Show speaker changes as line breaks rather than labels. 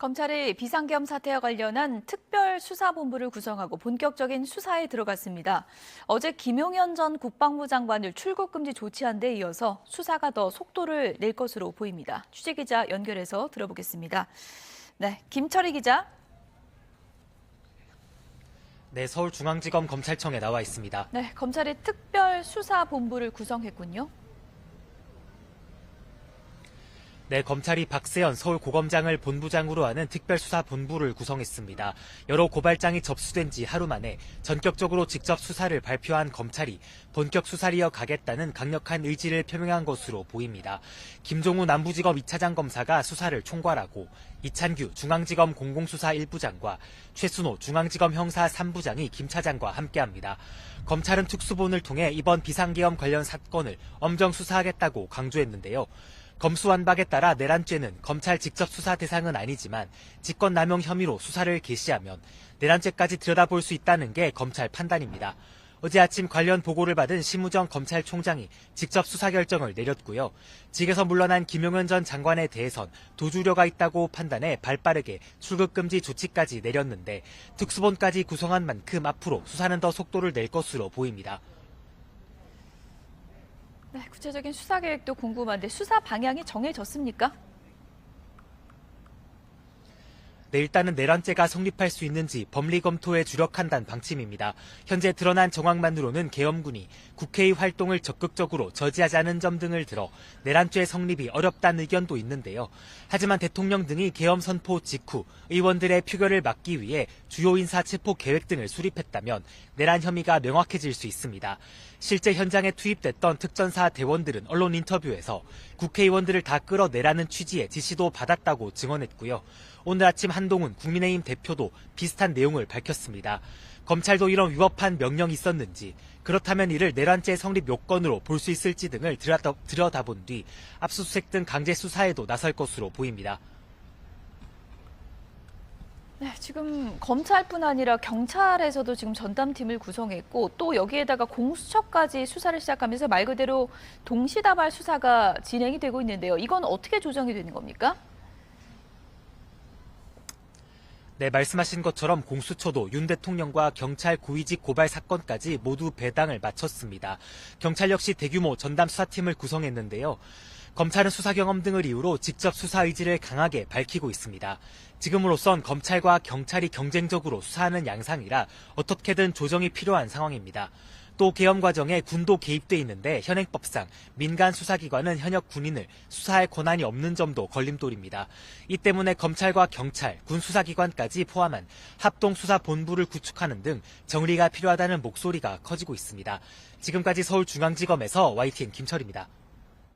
검찰이 비상계엄 사태와 관련한 특별수사본부를 구성하고 본격적인 수사에 들어갔습니다. 어제 김용현 전 국방부 장관을 출국 금지 조치한 데 이어서 수사가 더 속도를 낼 것으로 보입니다. 취재기자 연결해서 들어보겠습니다. 네, 김철희 기자.
네, 서울중앙지검 검찰청에 나와 있습니다.
네, 검찰이 특별수사본부를 구성했군요.
네, 검찰이 박세현 서울고검장을 본부장으로 하는 특별수사본부를 구성했습니다. 여러 고발장이 접수된 지 하루 만에 전격적으로 직접 수사를 발표한 검찰이 본격 수사를 이어가겠다는 강력한 의지를 표명한 것으로 보입니다. 김종우 남부지검 2차장 검사가 수사를 총괄하고 이찬규 중앙지검 공공수사 1부장과 최순호 중앙지검 형사 3부장이 김 차장과 함께합니다. 검찰은 특수본을 통해 이번 비상계엄 관련 사건을 엄정 수사하겠다고 강조했는데요. 검수완박에 따라 내란죄는 검찰 직접 수사 대상은 아니지만 직권남용 혐의로 수사를 개시하면 내란죄까지 들여다볼 수 있다는 게 검찰 판단입니다. 어제 아침 관련 보고를 받은 심우정 검찰총장이 직접 수사 결정을 내렸고요. 직에서 물러난 김용현 전 장관에 대해선 도주려가 있다고 판단해 발빠르게 출국금지 조치까지 내렸는데 특수본까지 구성한 만큼 앞으로 수사는 더 속도를 낼 것으로 보입니다.
네, 구체적인 수사 계획도 궁금한데 수사 방향이 정해졌습니까?
네, 일단은 내란죄가 성립할 수 있는지 법리 검토에 주력한다는 방침입니다. 현재 드러난 정황만으로는 계엄군이 국회의 활동을 적극적으로 저지하지 않은 점 등을 들어 내란죄 성립이 어렵다는 의견도 있는데요. 하지만 대통령 등이 계엄 선포 직후 의원들의 표결을 막기 위해 주요 인사 체포 계획 등을 수립했다면 내란 혐의가 명확해질 수 있습니다. 실제 현장에 투입됐던 특전사 대원들은 언론 인터뷰에서 국회의원들을 다 끌어내라는 취지의 지시도 받았다고 증언했고요. 오늘 아침 한동훈 국민의힘 대표도 비슷한 내용을 밝혔습니다. 검찰도 이런 위법한 명령이 있었는지, 그렇다면 이를 내란죄 성립 요건으로 볼 수 있을지 등을 들여다본 뒤 압수수색 등 강제 수사에도 나설 것으로 보입니다.
네, 지금 검찰뿐 아니라 경찰에서도 지금 전담팀을 구성했고 또 여기에다가 공수처까지 수사를 시작하면서 말 그대로 동시다발 수사가 진행이 되고 있는데요. 이건 어떻게 조정이 되는 겁니까?
네, 말씀하신 것처럼 공수처도 윤 대통령과 경찰 고위직 고발 사건까지 모두 배당을 마쳤습니다. 경찰 역시 대규모 전담 수사팀을 구성했는데요. 검찰은 수사 경험 등을 이유로 직접 수사 의지를 강하게 밝히고 있습니다. 지금으로선 검찰과 경찰이 경쟁적으로 수사하는 양상이라 어떻게든 조정이 필요한 상황입니다. 또 계엄 과정에 군도 개입돼 있는데 현행법상 민간 수사기관은 현역 군인을 수사할 권한이 없는 점도 걸림돌입니다. 이 때문에 검찰과 경찰, 군 수사기관까지 포함한 합동수사본부를 구축하는 등 정리가 필요하다는 목소리가 커지고 있습니다. 지금까지 서울중앙지검에서 YTN 김철입니다.